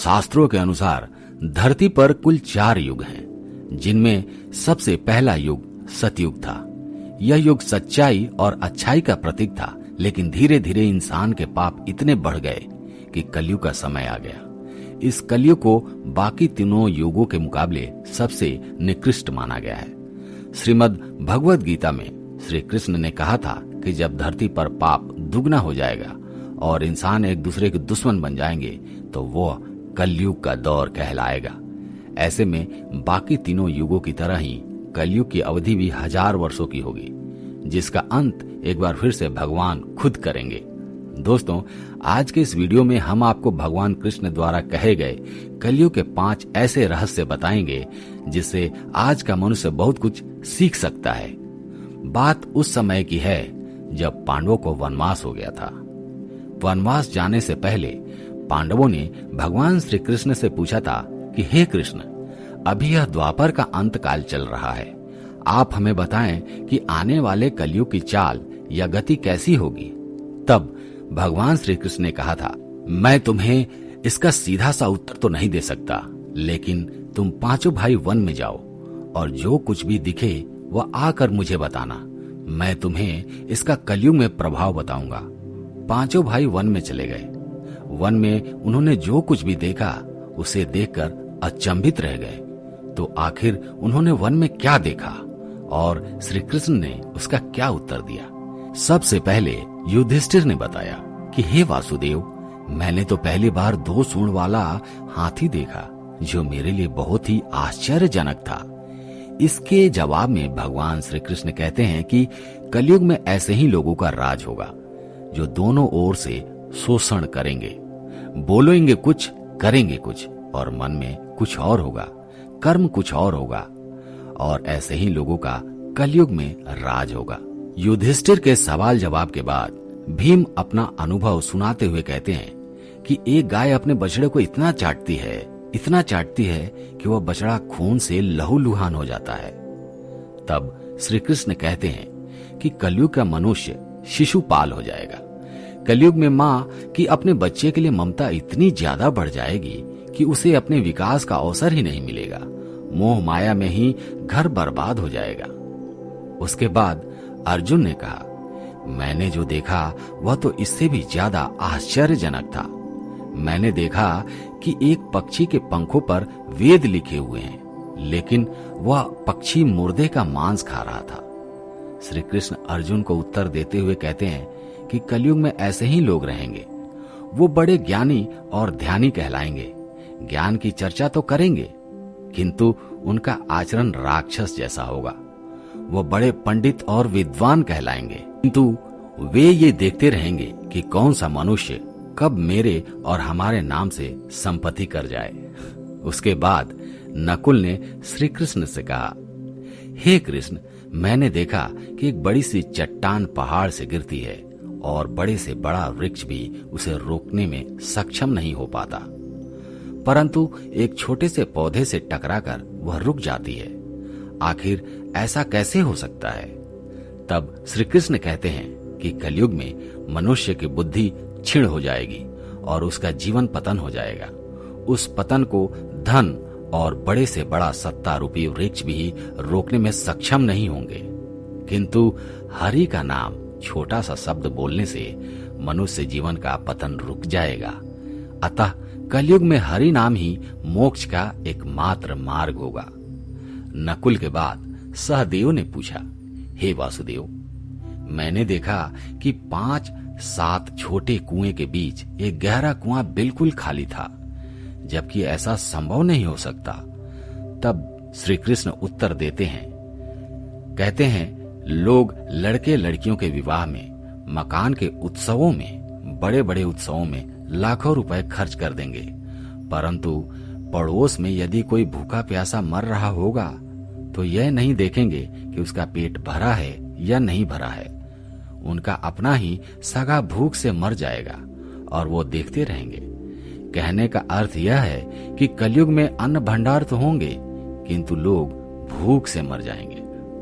शास्त्रों के अनुसार धरती पर कुल 4 युग हैं, जिनमें सबसे पहला युग सतयुग था। यह युग सच्चाई और अच्छाई का प्रतीक था, लेकिन धीरे धीरे इंसान के पाप इतने बढ़ गए कि कलयुग का समय आ गया। इस कलयुग को बाकी तीनों युगों के मुकाबले सबसे निकृष्ट माना गया है। श्रीमद् भगवद गीता में श्री कृष्ण ने कहा था कि जब धरती पर पाप दुगना हो जाएगा और इंसान एक दूसरे के दुश्मन बन जाएंगे तो वो कलयुग का दौर कहलाएगा। ऐसे में बाकी तीनों युगों की तरह ही कलयुग की अवधि भी 1000 वर्षों की होगी, जिसका अंत एक बार फिर से भगवान खुद करेंगे। दोस्तों, आज के इस वीडियो में हम आपको भगवान कृष्ण द्वारा कहे गए कलयुग के 5 ऐसे रहस्य बताएंगे जिससे आज का मनुष्य बहुत कुछ सीख सकता है। बात उस समय की है जब पांडवों को वनवास हो गया था। वनवास जाने से पहले पांडवों ने भगवान श्री कृष्ण से पूछा था कि हे कृष्ण, अभी यह द्वापर का अंत काल चल रहा है, आप हमें बताएं कि आने वाले कलयुग की चाल या गति कैसी होगी। तब भगवान श्री कृष्ण ने कहा था, मैं तुम्हें इसका सीधा सा उत्तर तो नहीं दे सकता, लेकिन तुम 5 भाई वन में जाओ और जो कुछ भी दिखे वह आकर मुझे बताना। मैं तुम्हें इसका कलयुग में प्रभाव बताऊंगा। 5 भाई वन में चले गए। वन में उन्होंने जो कुछ भी देखा उसे देखकर अचंभित रह गए। तो आखिर उन्होंने वन में क्या देखा और श्री कृष्ण ने उसका क्या उत्तर दिया। सबसे पहले युधिष्ठिर ने बताया कि हे वासुदेव, मैंने तो पहली बार 2 सूंड वाला हाथी देखा जो मेरे लिए बहुत ही आश्चर्यजनक था। इसके जवाब में भगवान श्री कृष्ण कहते हैं कि कलयुग में ऐसे ही लोगों का राज होगा जो दोनों ओर से शोषण करेंगे, बोलेंगे कुछ, करेंगे कुछ और मन में कुछ और होगा, कर्म कुछ और होगा, और ऐसे ही लोगों का कलयुग में राज होगा। युधिष्ठिर के सवाल जवाब के बाद भीम अपना अनुभव सुनाते हुए कहते हैं कि एक गाय अपने बछड़े को इतना चाटती है कि वह बछड़ा खून से लहूलुहान हो जाता है। तब श्री कृष्ण कहते हैं कि कलयुग का मनुष्य शिशुपाल हो जाएगा। कलयुग में माँ की अपने बच्चे के लिए ममता इतनी ज्यादा बढ़ जाएगी कि उसे अपने विकास का अवसर ही नहीं मिलेगा। मोह माया में ही घर बर्बाद हो जाएगा। उसके बाद अर्जुन ने कहा, मैंने जो देखा वह तो इससे भी ज्यादा आश्चर्यजनक था। मैंने देखा कि एक पक्षी के पंखों पर वेद लिखे हुए हैं, लेकिन वह पक्षी मुर्दे का मांस खा रहा था। श्री कृष्ण अर्जुन को उत्तर देते हुए कहते हैं कि कलयुग में ऐसे ही लोग रहेंगे। वो बड़े ज्ञानी और ध्यानी कहलाएंगे, ज्ञान की चर्चा तो करेंगे, किंतु उनका आचरण राक्षस जैसा होगा। वो बड़े पंडित और विद्वान कहलाएंगे, किंतु वे ये देखते रहेंगे कि कौन सा मनुष्य कब मेरे और हमारे नाम से संपत्ति कर जाए। उसके बाद नकुल ने श्री कृष्ण से कहा, हे कृष्ण, मैंने देखा कि एक बड़ी सी चट्टान पहाड़ से गिरती है और बड़े से बड़ा वृक्ष भी उसे रोकने में सक्षम नहीं हो पाता, परंतु एक छोटे से पौधे से टकराकर वह रुक जाती है। आखिर ऐसा कैसे हो सकता है? तब श्री कृष्ण कहते हैं कि कलयुग में मनुष्य की बुद्धि क्षीण हो जाएगी और उसका जीवन पतन हो जाएगा। उस पतन को धन और बड़े से बड़ा सत्ता रूपी वृक्ष भी रोकने में सक्षम नहीं होंगे, किंतु हरि का नाम छोटा सा शब्द बोलने से मनुष्य जीवन का पतन रुक जाएगा। अतः कलयुग में हरि नाम ही मोक्ष का एकमात्र मार्ग होगा। नकुल के बाद सहदेव ने पूछा, हे वासुदेव, मैंने देखा कि 5-7 छोटे कुएं के बीच एक गहरा कुआं बिल्कुल खाली था, जबकि ऐसा संभव नहीं हो सकता। तब श्री कृष्ण उत्तर देते हैं, कहते हैं, लोग लड़के लड़कियों के विवाह में, मकान के उत्सवों में, बड़े बड़े उत्सवों में लाखों रुपए खर्च कर देंगे, परंतु पड़ोस में यदि कोई भूखा प्यासा मर रहा होगा तो यह नहीं देखेंगे कि उसका पेट भरा है या नहीं भरा है। उनका अपना ही सगा भूख से मर जाएगा और वो देखते रहेंगे। कहने का अर्थ यह है कि कलयुग में अन्न भंडार तो होंगे, किंतु लोग भूख से मर जाएंगे।